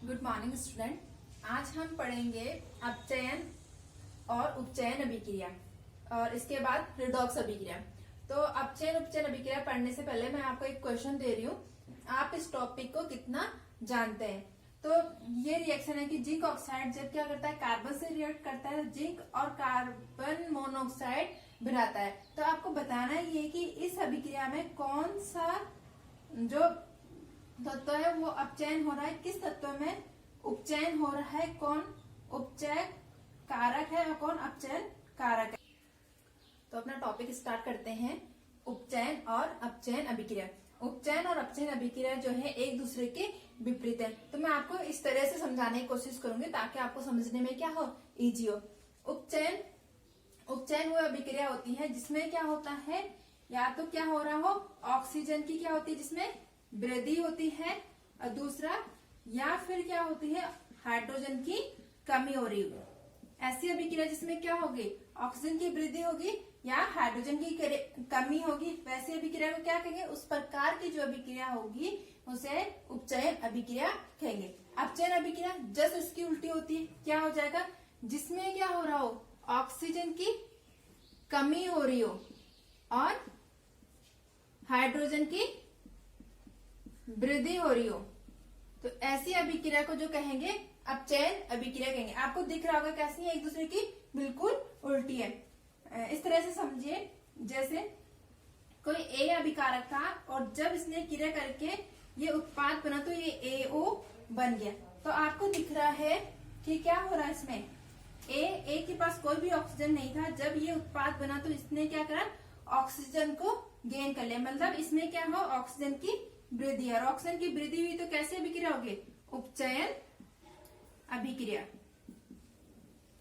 Good morning student. आज हम पढ़ेंगे अपचयन और उपचयन अभिक्रिया और इसके बाद रिडॉक्स अभिक्रिया। तो अपचयन उपचयन अभिक्रिया पढ़ने से पहले मैं आपको एक क्वेश्चन दे रही हूँ, आप इस टॉपिक को कितना जानते हैं। तो ये रिएक्शन है कि जिंक ऑक्साइड जब क्या करता है, कार्बन से रिएक्ट करता है, जिंक और कार्बन मोनोऑक्साइड बनाता है। तो आपको बताना ये कि इस अभिक्रिया में कौन सा जो तत्व है वो अपचयन हो रहा है, किस तत्व में उपचयन हो रहा है, कौन उपचय कारक है और कौन अपचयन कारक है। तो अपना टॉपिक स्टार्ट करते हैं, उपचयन और अपचयन अभिक्रिया। उपचयन और अपचयन अभिक्रिया जो है एक दूसरे के विपरीत है। तो मैं आपको इस तरह से समझाने की कोशिश करूंगी ताकि आपको समझने में क्या हो, इजी हो। उपचयन वो अभिक्रिया होती है जिसमें क्या होता है, या तो क्या हो रहा हो, ऑक्सीजन की क्या होती है जिसमें वृद्धि होती है, और दूसरा या फिर क्या होती है, हाइड्रोजन की कमी हो रही है। ऐसी अभिक्रिया जिसमें क्या होगी, ऑक्सीजन की वृद्धि होगी या हाइड्रोजन की कमी होगी, वैसी अभिक्रिया को क्या कहेंगे, उस प्रकार की जो अभिक्रिया होगी उसे उपचयन अभिक्रिया कहेंगे। अपचयन अभिक्रिया जस्ट इसकी उल्टी होती है, क्या हो जाएगा, जिसमें क्या हो रहा हो, ऑक्सीजन की कमी हो रही हो और हाइड्रोजन की वृद्धि हो रही हो। तो ऐसी अभिक्रिया को जो कहेंगे अपचयन अभिक्रिया कहेंगे। आपको दिख रहा होगा कैसी है, एक दूसरे की बिल्कुल उल्टी है। इस तरह से समझिए, जैसे कोई ए अभिकारक था और जब इसने क्रिया करके ये उत्पाद बना तो ये AO बन गया। तो आपको दिख रहा है कि क्या हो रहा है इसमें, ए के पास कोई भी ऑक्सीजन नहीं था, जब ये उत्पाद बना तो इसने क्या करा, ऑक्सीजन को गेन कर लिया, मतलब इसमें क्या हो, ऑक्सीजन की वृद्धि। और ऑक्सीजन की वृद्धि हुई तो कैसे अभिक्रिया होगी, उपचयन अभिक्रिया,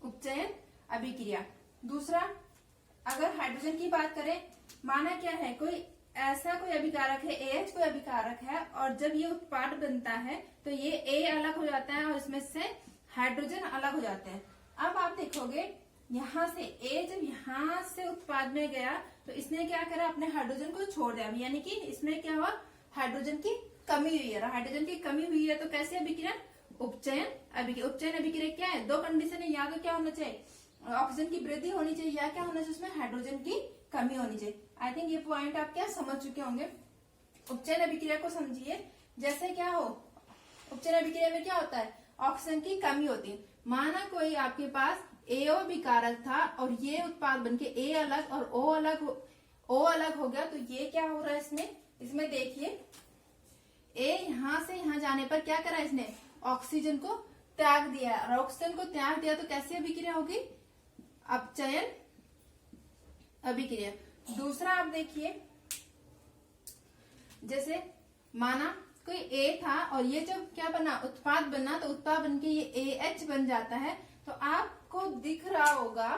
उपचयन अभिक्रिया। दूसरा, अगर हाइड्रोजन की बात करें, माना क्या है, कोई ऐसा कोई अभिकारक है, AH कोई अभिकारक है, और जब ये उत्पाद बनता है तो ये A अलग हो जाता है और इसमें से हाइड्रोजन अलग हो जाते हैं। अब आप देखोगे यहाँ से A जब यहाँ से उत्पाद में गया तो इसने क्या करा, अपने हाइड्रोजन को छोड़ दिया, यानी कि इसमें क्या हुआ, हाइड्रोजन की कमी हुई है। हाइड्रोजन की कमी हुई है तो कैसे अभिक्रिया, उपचयन अभिक्रिया। उपचयन अभिक्रिया क्या है, दो कंडीशन है, या तो क्या होना चाहिए, ऑक्सीजन की वृद्धि होनी चाहिए, या क्या होना चाहिए, उसमें हाइड्रोजन की कमी होनी चाहिए। आई थिंक ये पॉइंट आप क्या समझ चुके होंगे। उपचयन अभिक्रिया को समझिए, जैसे क्या हो, उपचयन अभिक्रिया में क्या होता है, ऑक्सीजन की कमी होती है। माना कोई आपके पास AO अभिकारक था और ये उत्पाद बनके A अलग और O अलग हो गया, तो ये क्या हो रहा है इसमें देखिए, A यहां से यहां जाने पर क्या करा, इसने ऑक्सीजन को त्याग दिया, और ऑक्सीजन को त्याग दिया तो कैसी अभिक्रिया होगी, अपचयन अभिक्रिया। दूसरा आप देखिए, जैसे माना कोई A था और ये जब क्या बना, उत्पाद बना, तो उत्पाद बन के ये AH बन जाता है। तो आपको दिख रहा होगा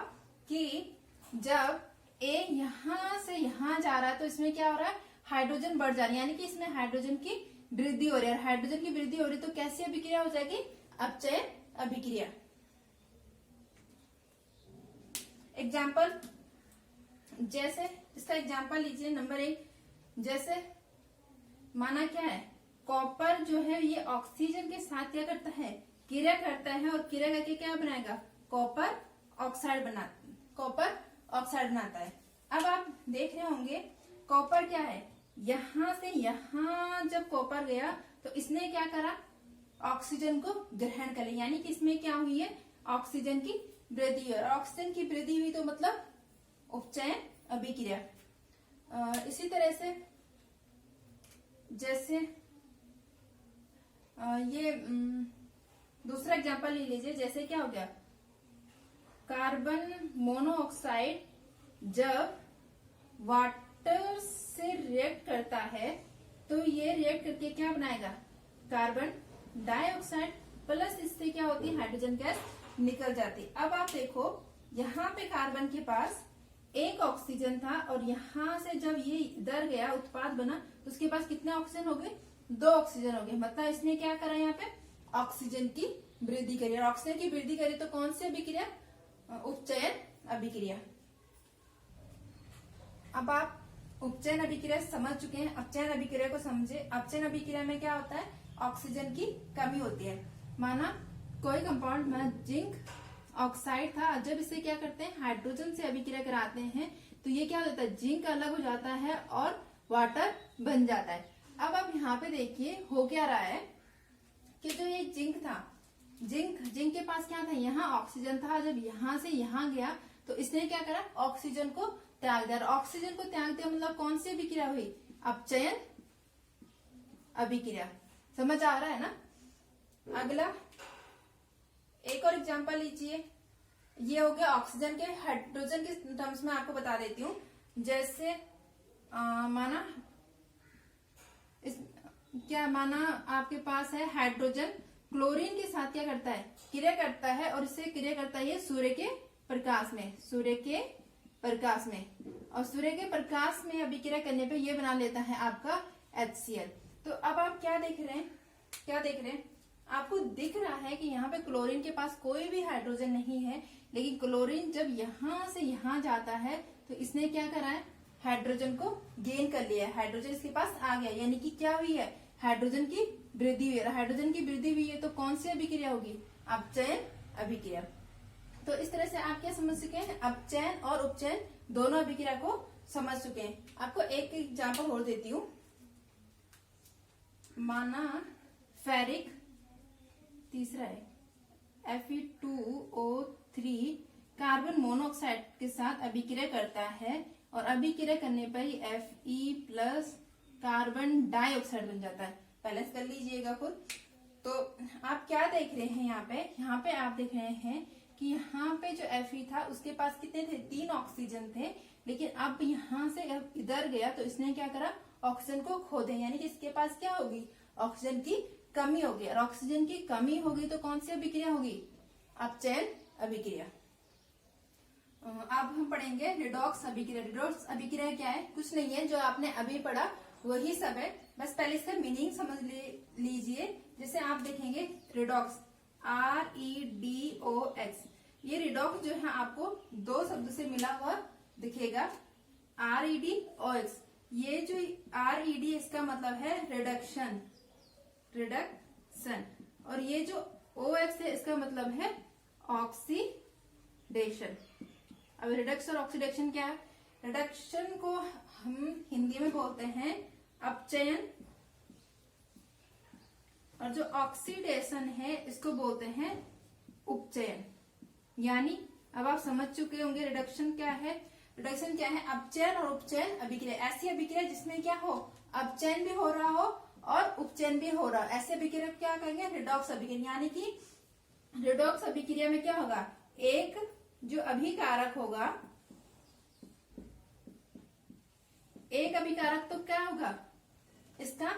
कि जब A यहां से यहां जा रहा है तो इसमें क्या हो रहा है, हाइड्रोजन बढ़ जा रही है, यानी कि इसमें हाइड्रोजन की वृद्धि हो रही है। हाइड्रोजन की वृद्धि हो रही तो कैसी अभिक्रिया हो जाएगी, अपचयन अभिक्रिया। एग्जाम्पल, जैसे इसका एग्जाम्पल लीजिए नंबर 1, जैसे माना क्या है, कॉपर जो है ये ऑक्सीजन के साथ क्या करता है, क्रिया करता है, और क्रिया करके क्या बनाएगा, कॉपर ऑक्साइड बनाता है। अब आप देख रहे होंगे कॉपर क्या है, यहां से यहां जब कॉपर गया तो इसने क्या करा, ऑक्सीजन को ग्रहण कर लिया, यानी कि इसमें क्या हुई है, ऑक्सीजन की वृद्धि। और ऑक्सीजन की वृद्धि हुई तो मतलब उपचयन अभिक्रिया। इसी तरह से जैसे ये दूसरा एग्जांपल ले लीजिए, जैसे क्या हो गया, कार्बन मोनोऑक्साइड जब वाटर से रिएक्ट करता है तो ये रिएक्ट करके क्या बनाएगा, कार्बन डाइऑक्साइड, प्लस इससे क्या होती है, हाइड्रोजन गैस निकल जाती। अब आप देखो यहाँ पे कार्बन के पास एक ऑक्सीजन था और यहाँ से जब ये इधर गया, उत्पाद बना, तो उसके पास कितने ऑक्सीजन हो गए, 2 ऑक्सीजन हो गए। मतलब इसने क्या करा, यहाँ पे ऑक्सीजन की वृद्धि करी, और ऑक्सीजन की वृद्धि करी तो कौन सी अभिक्रिया, उपचयन अभिक्रिया। अब आप उपचयन अभिक्रिया समझ चुके हैं, अपचयन अभिक्रिया को समझे। अपचयन अभिक्रिया में क्या होता है, ऑक्सीजन की कमी होती है। माना कोई कंपाउंड माना जिंक ऑक्साइड था, जब इसे क्या करते हैं हाइड्रोजन से अभिक्रिया कराते हैं तो ये क्या हो जाता है, जिंक अलग हो जाता है और वाटर बन जाता है। अब आप यहाँ पे देखिए हो क्या रहा है कि जो ये जिंक था, जिंक के पास क्या था, यहाँ ऑक्सीजन था, जब यहाँ से यहाँ गया तो इसने क्या करा, ऑक्सीजन को त्याग दिया। ऑक्सीजन को त्याग दिया मतलब कौन सी अभिक्रिया हुई, अपचयन अभिक्रिया। समझ आ रहा है ना। अगला एक और एग्जांपल लीजिए, ये हो गया ऑक्सीजन के, हाइड्रोजन के टर्म्स में आपको बता देती हूँ। जैसे माना क्या माना आपके पास है हाइड्रोजन क्लोरीन के साथ क्या करता है, क्रिया करता है, और इससे क्रिया करता है सूर्य के प्रकाश में, सूर्य के प्रकाश में, और सूर्य के प्रकाश में अभिक्रिया करने पे ये बना लेता है आपका HCl। तो अब आप क्या देख रहे हैं, आपको दिख रहा है कि यहाँ पे क्लोरीन के पास कोई भी हाइड्रोजन नहीं है, लेकिन क्लोरीन जब यहाँ से यहाँ जाता है तो इसने क्या करा है, हाइड्रोजन को गेन कर लिया है, हाइड्रोजन इसके पास आ गया, यानी कि क्या हुई है, हाइड्रोजन की वृद्धि हुई है। हाइड्रोजन की वृद्धि हुई है तो कौन सी अभिक्रिया होगी, अपचयन अभिक्रिया। तो इस तरह से आप क्या समझ चुके हैं, अपचयन और उपचयन दोनों अभिक्रिया को समझ चुके हैं। आपको एक एग्जाम्पल और देती हूँ। माना फेरिक, तीसरा है Fe2O3 कार्बन मोनोऑक्साइड के साथ अभिक्रिया करता है, और अभिक्रिया करने पर ही Fe+ कार्बन डाइऑक्साइड बन जाता है। बैलेंस कर लीजिएगा खुद। तो आप क्या देख रहे हैं यहाँ पे आप देख रहे हैं कि यहाँ पे जो Fe था उसके पास कितने थे, 3 ऑक्सीजन थे, लेकिन अब यहाँ से इधर गया तो इसने क्या करा, ऑक्सीजन को खो दिया, यानी कि इसके पास क्या होगी, ऑक्सीजन की कमी होगी, और ऑक्सीजन की कमी होगी तो कौन सी अभिक्रिया होगी, अपचयन अभिक्रिया। अब हम पढ़ेंगे रिडॉक्स अभिक्रिया। रिडॉक्स अभिक्रिया क्या है, कुछ नहीं है, जो आपने अभी पढ़ा वही सब है, बस पहले इसका मीनिंग समझ लीजिए। जैसे आप देखेंगे रिडॉक्स, REDOX, ये रिडॉक्स जो है आपको 2 शब्द से मिला हुआ दिखेगा, REDOX। ये जो RED इसका मतलब है रिडक्शन, और ये जो OX है इसका मतलब है ऑक्सीडेशन। अब रिडक्शन और ऑक्सीडेशन क्या है, रिडक्शन को हम हिंदी में बोलते हैं अपचयन, और जो ऑक्सीडेशन है इसको बोलते हैं उपचयन। यानी अब आप समझ चुके होंगे रिडक्शन क्या है, अपचयन और उपचयन अभिक्रिया। ऐसी अभिक्रिया जिसमें क्या हो, अपचयन भी हो रहा हो और उपचयन भी हो रहा हो, ऐसे अभिक्रिया क्या कहेंगे, रिडॉक्स अभिक्रिया। यानी कि रिडॉक्स अभिक्रिया में क्या होगा, एक जो अभिकारक होगा, एक अभिकारक तो क्या होगा, इसका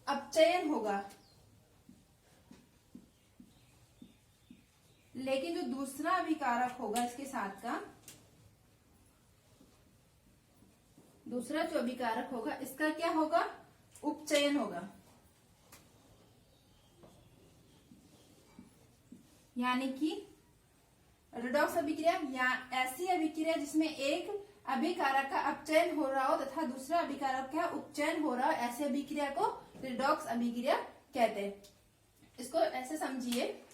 अपचयन होगा, लेकिन जो दूसरा अभिकारक होगा इसके साथ का, दूसरा जो अभिकारक होगा इसका क्या होगा, उपचयन होगा। यानी कि रिडॉक्स अभिक्रिया या ऐसी अभिक्रिया जिसमें एक अभिकारक का अपचयन हो रहा हो तथा दूसरा अभिकारक का उपचयन हो रहा हो, ऐसे अभिक्रिया को रिडॉक्स अभिक्रिया कहते हैं। इसको ऐसे समझिए,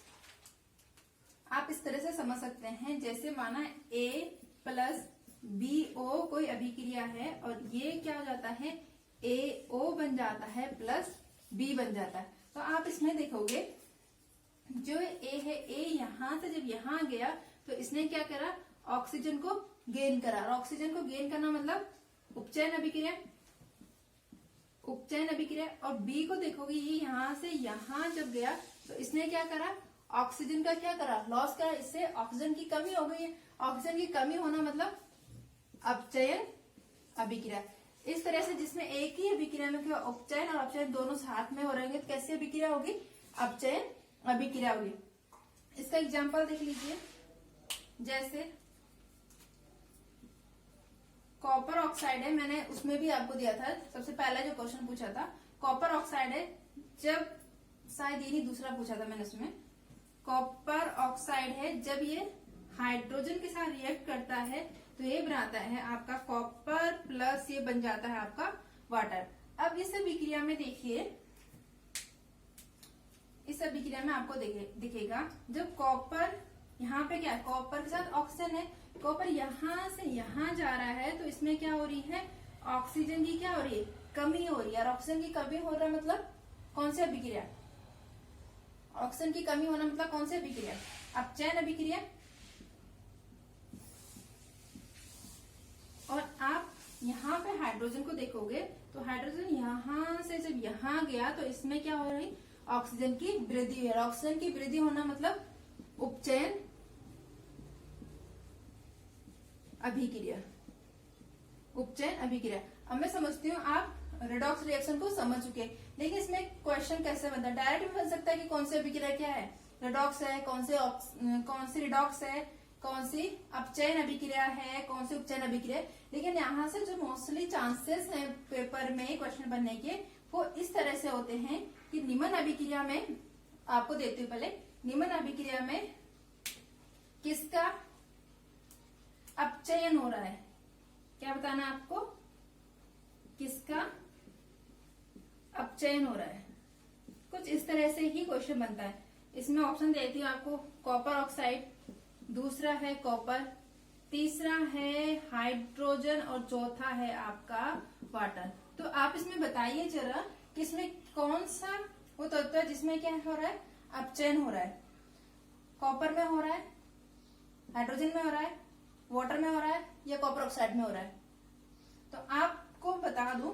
आप इस तरह से समझ सकते हैं, जैसे माना A+BO कोई अभिक्रिया है और ये क्या हो जाता है, AO बन जाता है प्लस B बन जाता है। तो आप इसमें देखोगे जो A है, A यहां से जब यहां गया तो इसने क्या करा, ऑक्सीजन को गेन करा, और ऑक्सीजन को गेन करना मतलब उपचयन अभिक्रिया, और B को देखोगे ये यहां से यहां जब गया तो इसने क्या करा, ऑक्सीजन का क्या करा, लॉस करा, इससे ऑक्सीजन की कमी हो गई है। ऑक्सीजन की कमी होना मतलब अपचयन अभिक्रिया। इस तरह से जिसमें एक ही अभिक्रिया में क्या, उपचयन और अपचयन दोनों साथ में हो रहेंगे तो कैसी अभिक्रिया होगी, अपचयन अभिक्रिया होगी। इसका एग्जांपल देख लीजिए, जैसे कॉपर ऑक्साइड है, मैंने उसमें भी आपको दिया था, सबसे पहला जो क्वेश्चन पूछा था कॉपर ऑक्साइड है, जब शायद यही दूसरा पूछा था मैंने उसमें, कॉपर ऑक्साइड है जब ये हाइड्रोजन के साथ रिएक्ट करता है तो ये बनाता है आपका कॉपर प्लस ये बन जाता है आपका वाटर। अब इस अभिक्रिया में देखिए इस अभिक्रिया में आपको दिखेगा जब कॉपर यहाँ पे क्या है, कॉपर के साथ ऑक्सीजन है, कॉपर यहाँ से यहाँ जा रहा है, तो इसमें क्या हो रही है, ऑक्सीजन की क्या हो रही है, कमी हो रही है। और ऑक्सीजन की कमी हो रहा है मतलब कौन सी अभिक्रिया, ऑक्सीजन की कमी होना मतलब कौन सी अभिक्रिया, अपचयन अभिक्रिया। और आप यहाँ पे हाइड्रोजन को देखोगे तो हाइड्रोजन यहाँ से जब यहाँ गया तो इसमें क्या हो रही, ऑक्सीजन की वृद्धि हुई। ऑक्सीजन की वृद्धि होना मतलब उपचयन अभिक्रिया, उपचयन अभिक्रिया। अब मैं समझती हूँ आप रेडॉक्स रिएक्शन को समझ चुके, लेकिन इसमें क्वेश्चन कैसे बनता है, डायरेक्ट भी बन सकता है कि कौन सी अभिक्रिया क्या है, रेडॉक्स है, कौन सी रिडॉक्स है, कौन सी अपचयन अभिक्रिया है, कौन सी उपचयन अभिक्रिया है। लेकिन यहाँ से जो मोस्टली चांसेस हैं पेपर में क्वेश्चन बनने के, वो इस तरह से होते हैं कि निम्न अभिक्रिया में, आपको देती हूँ पहले, निम्न अभिक्रिया में किसका अपचयन हो रहा है, क्या बताना आपको, किसका अपचयन हो रहा है। कुछ इस तरह से ही क्वेश्चन बनता है। इसमें ऑप्शन देती हूँ आपको, कॉपर ऑक्साइड, दूसरा है कॉपर, तीसरा है हाइड्रोजन और चौथा है आपका वाटर। तो आप इसमें बताइए जरा कि इसमें कौन सा वो तत्व है जिसमें क्या हो रहा है, अपचयन हो रहा है। कॉपर में हो रहा है, हाइड्रोजन में हो रहा है, वाटर में हो रहा है, या कॉपर ऑक्साइड में हो रहा है। तो आपको बता दूं,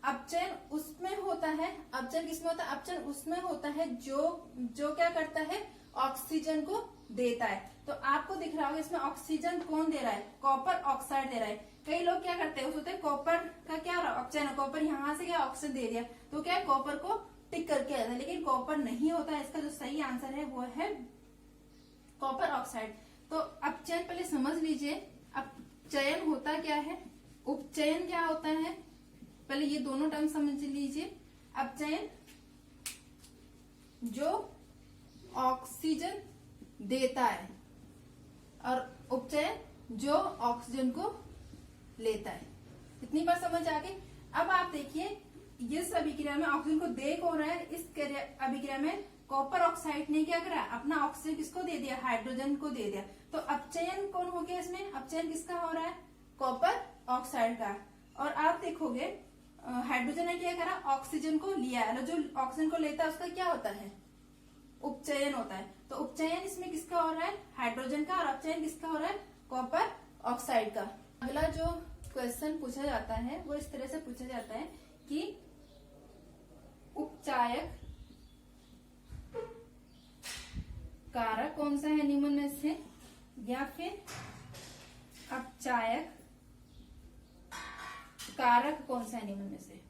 अपचयन उसमें होता है, अपचयन किसमें होता है, अपचयन उसमें होता है जो क्या करता है, ऑक्सीजन को देता है। तो आपको दिख रहा होगा इसमें ऑक्सीजन कौन दे रहा है, कॉपर ऑक्साइड दे रहा है। कई लोग क्या करते हैं, सोचते हैं कॉपर का क्या हो रहा है, अपचयन, कॉपर यहाँ से क्या ऑक्सीजन दे दिया तो क्या है, कॉपर को टिक करके आता है, लेकिन कॉपर नहीं होता है। इसका जो सही आंसर है वो है कॉपर ऑक्साइड। तो अपचयन पहले समझ लीजिए, अपचयन होता क्या है, उपचयन क्या होता है, पहले ये दोनों टर्म समझ लीजिए। अपचयन जो ऑक्सीजन देता है और उपचयन जो ऑक्सीजन को लेता है। इतनी बार समझ आ गई। अब आप देखिए इस अभिक्रिया में ऑक्सीजन को दे कौन रहा है, इस अभिक्रिया में कॉपर ऑक्साइड ने क्या करा, अपना ऑक्सीजन किसको दे दिया, हाइड्रोजन को दे दिया। तो अपचयन कौन हो गया इसमें, अपचयन किसका हो रहा है, कॉपर ऑक्साइड का। और आप देखोगे हाइड्रोजन ने क्या करा, ऑक्सीजन को लिया है, जो ऑक्सीजन को लेता है उसका क्या होता है, उपचयन होता है। तो उपचयन इसमें किसका हो रहा है, हाइड्रोजन का, और अपचयन किसका हो रहा है, कॉपर ऑक्साइड का। अगला जो क्वेश्चन पूछा जाता है वो इस तरह से पूछा जाता है कि उपचायक कारक कौन सा है निम्न में से, या फिर अपचायक कारक कौन सा है निम्न में से।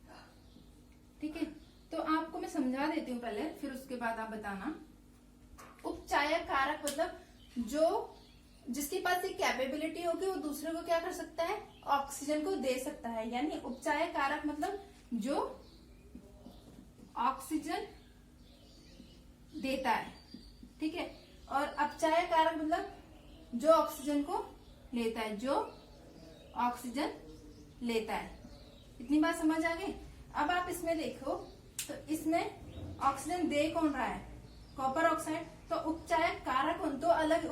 ठीक है, तो आपको मैं समझा देती हूँ पहले, फिर उसके बाद आप बताना। उपचायक कारक मतलब जो जिसके पास ये कैपेबिलिटी होगी वो दूसरे को क्या कर सकता है, ऑक्सीजन को दे सकता है। यानी उपचायक कारक मतलब जो ऑक्सीजन देता है, ठीक है। और अपचायक कारक मतलब जो ऑक्सीजन को लेता है, जो ऑक्सीजन लेता है। इतनी बात समझ आ गई। अब आप इसमें देखो तो इसमें ऑक्सीजन दे कौन रहा है, कॉपर ऑक्साइड। तो उपचायक कारक कौन, दो अलग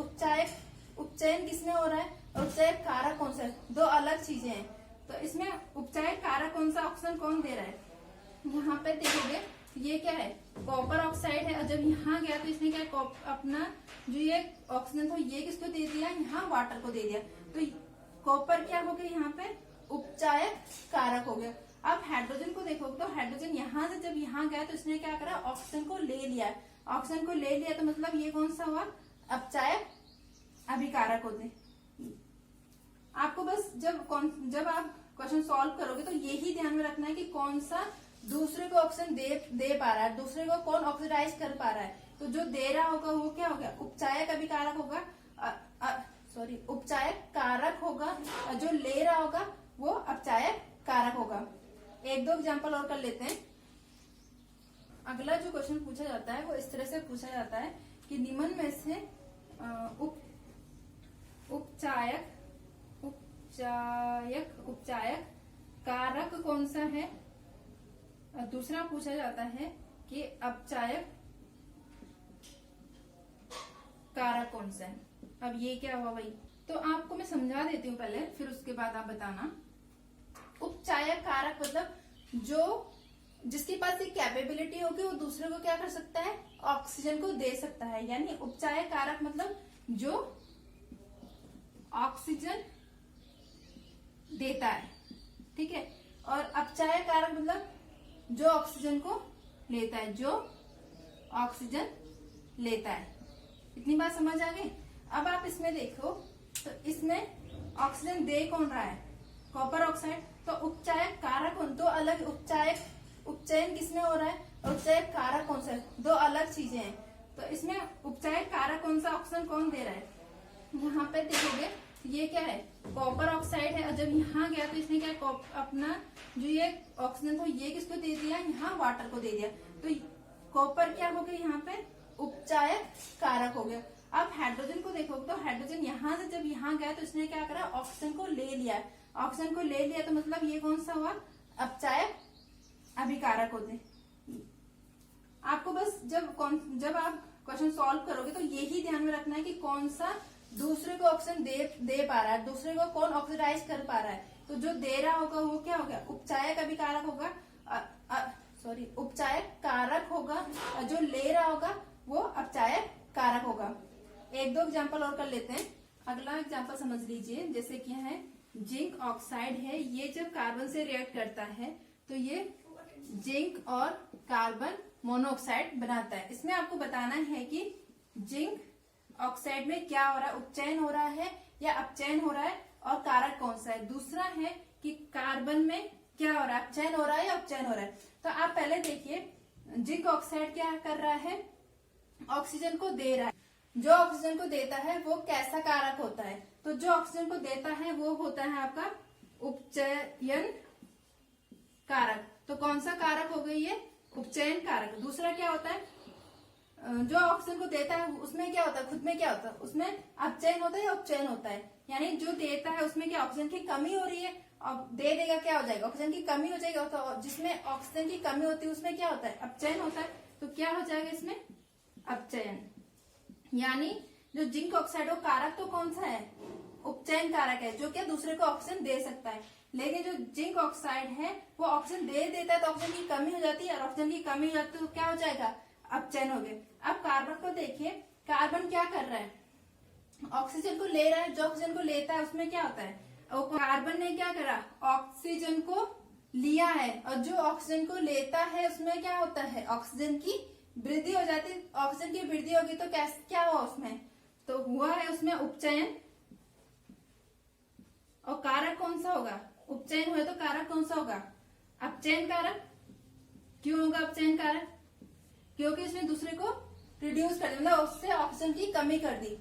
उपचयन किसमें हो रहा है और उपचायक कारक कौन सा है, दो अलग चीजें हैं। तो इसमें उपचायक कारक कौन सा, ऑक्सीजन कौन दे रहा है, यहाँ पे देखोगे ये क्या है, कॉपर ऑक्साइड है। और जब यहाँ गया तो इसने क्या अपना जो ये ऑक्सीजन था ये किसको दे दिया, यहाँ वाटर को दे दिया। तो कॉपर क्या हो गया, यहाँ पे उपचायक कारक हो गया। अब हाइड्रोजन को देखो तो हाइड्रोजन यहाँ से जब यहाँ गया तो इसने क्या करा, ऑक्सीजन को ले लिया। ऑक्सीजन को ले लिया तो मतलब ये कौन सा हुआ, अपचायक अभिकारक होते। आपको बस जब आप क्वेश्चन सॉल्व करोगे तो यही ध्यान में रखना है कि कौन सा दूसरे को ऑक्सीजन दे पा रहा है, दूसरे को कौन ऑक्सीडाइज कर पा रहा है। तो जो दे रहा होगा वो क्या होगा, उपचायक अभिकारक होगा, उपचायक कारक होगा, और जो ले रहा होगा वो अपचायक कारक होगा। एक दो एग्जांपल और कर लेते हैं। अगला जो क्वेश्चन पूछा जाता है वो इस तरह से पूछा जाता है कि निम्न में से उपचायक कारक कौन सा है। दूसरा पूछा जाता है कि अपचायक कौन सा है। अब ये क्या हुआ भाई, तो आपको मैं समझा देती हूँ पहले, फिर उसके बाद आप बताना। उपचायक कारक मतलब जो जिसके पास एक कैपेबिलिटी होगी वो दूसरे को क्या कर सकता है, ऑक्सीजन को दे सकता है। यानी उपचायक कारक मतलब जो ऑक्सीजन देता है, ठीक है। और अपचायक कारक मतलब जो ऑक्सीजन को लेता है, जो ऑक्सीजन लेता है। इतनी बात समझ आ गई। अब आप इसमें देखो तो इसमें ऑक्सीजन दे कौन रहा है, कॉपर ऑक्साइड। तो उपचायक कारक कौन, दो अलग उपचयन किसमें हो रहा है और उपचायक कारक कौन सा है, दो अलग चीजें हैं। तो इसमें उपचायक कारक कौन सा, ऑक्सीजन कौन दे रहा है, यहाँ पे देखोगे ये क्या है, कॉपर ऑक्साइड है। और जब यहाँ गया तो इसने क्या अपना जो ये ऑक्सीजन था ये किसको दे दिया, यहाँ वाटर को दे दिया। तो कॉपर क्या हो गया, यहाँ पे उपचायक कारक हो गया। अब हाइड्रोजन को देखोगे तो हाइड्रोजन यहाँ से जब यहाँ गया तो इसने क्या करा, ऑक्सीजन को ले लिया। ऑक्सीजन को ले लिया तो मतलब ये कौन सा हुआ, अपचायक अभिकारक होते। आपको बस जब आप क्वेश्चन सॉल्व करोगे तो यही ध्यान में रखना है कि कौन सा दूसरे को ऑक्सीजन दे पा रहा है, दूसरे को कौन ऑक्सीडाइज कर पा रहा है। तो जो दे रहा होगा वो क्या होगा, उपचायक अभिकारक होगा, उपचायक कारक होगा। और जो ले रहा होगा वो अपचायक कारक होगा। एक दो एग्जांपल और कर लेते हैं। अगला एग्जांपल समझ लीजिए, जैसे कि है जिंक ऑक्साइड है, ये जब कार्बन से रिएक्ट करता है तो ये जिंक और कार्बन मोनोऑक्साइड बनाता है। इसमें आपको बताना है कि जिंक ऑक्साइड में क्या हो रहा है, उपचयन हो रहा है या अपचयन हो रहा है, और कारक कौन सा है। दूसरा है कि कार्बन में क्या हो रहा है, अपचयन हो रहा है या उपचयन हो रहा है। तो आप पहले देखिए, जिंक ऑक्साइड क्या कर रहा है, ऑक्सीजन को दे रहा है। जो ऑक्सीजन को देता है वो कैसा कारक होता है, तो जो ऑक्सीजन को देता है वो होता है आपका उपचयन कारक। तो कौन सा कारक हो गई ये, उपचयन कारक। दूसरा क्या होता है, जो ऑक्सीजन को देता है उसमें क्या होता है, खुद में क्या होता है, उसमें अपचयन होता है या उपचयन होता है। यानी जो देता है उसमें क्या ऑक्सीजन की कमी हो रही है, और दे देगा क्या हो जाएगा, ऑक्सीजन की कमी हो जाएगी। तो जिसमें ऑक्सीजन की कमी होती है उसमें क्या होता है, अपचयन होता है। तो क्या हो जाएगा इसमें, अपचयन। यानी जो जिंक ऑक्साइड वो कारक तो कौन सा है, उपचयन कारक है, जो क्या दूसरे को ऑक्सीजन दे सकता है। लेकिन जो जिंक ऑक्साइड है वो ऑक्सीजन दे देता है तो ऑक्सीजन की कमी हो जाती है, और ऑक्सीजन की कमी हो जाती है तो क्या हो जाएगा, अपचयन हो गया। अब कार्बन को देखिए, कार्बन क्या कर रहा है, ऑक्सीजन को ले रहा है। जो ऑक्सीजन को लेता है उसमें क्या होता है, कार्बन ने क्या करा, ऑक्सीजन को लिया है। और जो ऑक्सीजन को लेता है उसमें क्या होता है, ऑक्सीजन की वृद्धि हो जाती है। ऑक्सीजन की वृद्धि होगी तो क्या हुआ उसमें, तो हुआ है उसमें उपचयन। और कारक कौन सा होगा, उपचयन हुए तो कारक कौन सा होगा, अपचयन कारक। क्यों होगा अपचयन कारक, क्योंकि उसने दूसरे को रिड्यूस कर दिया, मतलब उससे ऑक्सीजन की कमी कर दी।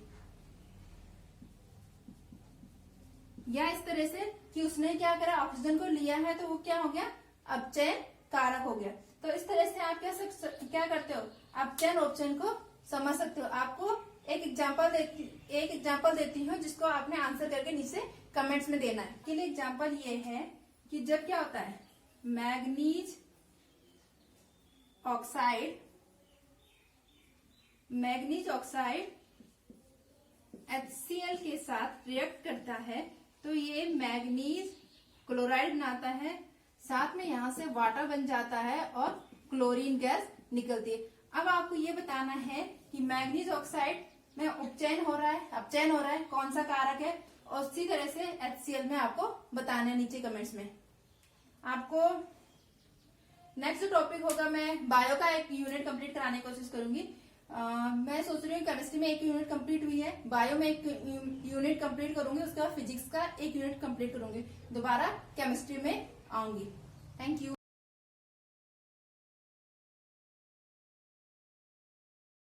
या इस तरह से कि उसने क्या करा, ऑक्सीजन को लिया है तो वो क्या हो गया, अपचयन कारक हो गया। तो इस तरह से आप क्या करते हो, अपचयन उपचयन को समझ सकते हो। आपको एक एग्जांपल देती हूँ जिसको आपने आंसर करके नीचे कमेंट्स में देना है। के लिए एग्जांपल ये है कि जब क्या होता है, मैग्नीज ऑक्साइड HCl के साथ रिएक्ट करता है तो ये मैग्नीज क्लोराइड बनाता है, साथ में यहाँ से वाटर बन जाता है और क्लोरीन गैस निकलती है। अब आपको ये बताना है कि मैग्नीज ऑक्साइड में उपचयन हो रहा है, अपचयन हो रहा है, कौन सा कारक है, और उसी तरह से HCl में आपको बताना है नीचे कमेंट्स में। आपको नेक्स्ट टॉपिक होगा, मैं बायो का एक यूनिट कंप्लीट कराने की कोशिश करूंगी। मैं सोच रही हूँ केमिस्ट्री में एक यूनिट कंप्लीट हुई है, बायो में एक यूनिट कंप्लीट करूंगी, उसके बाद फिजिक्स का एक यूनिट कंप्लीट करूंगी, दोबारा केमिस्ट्री में आऊंगी। Thank you.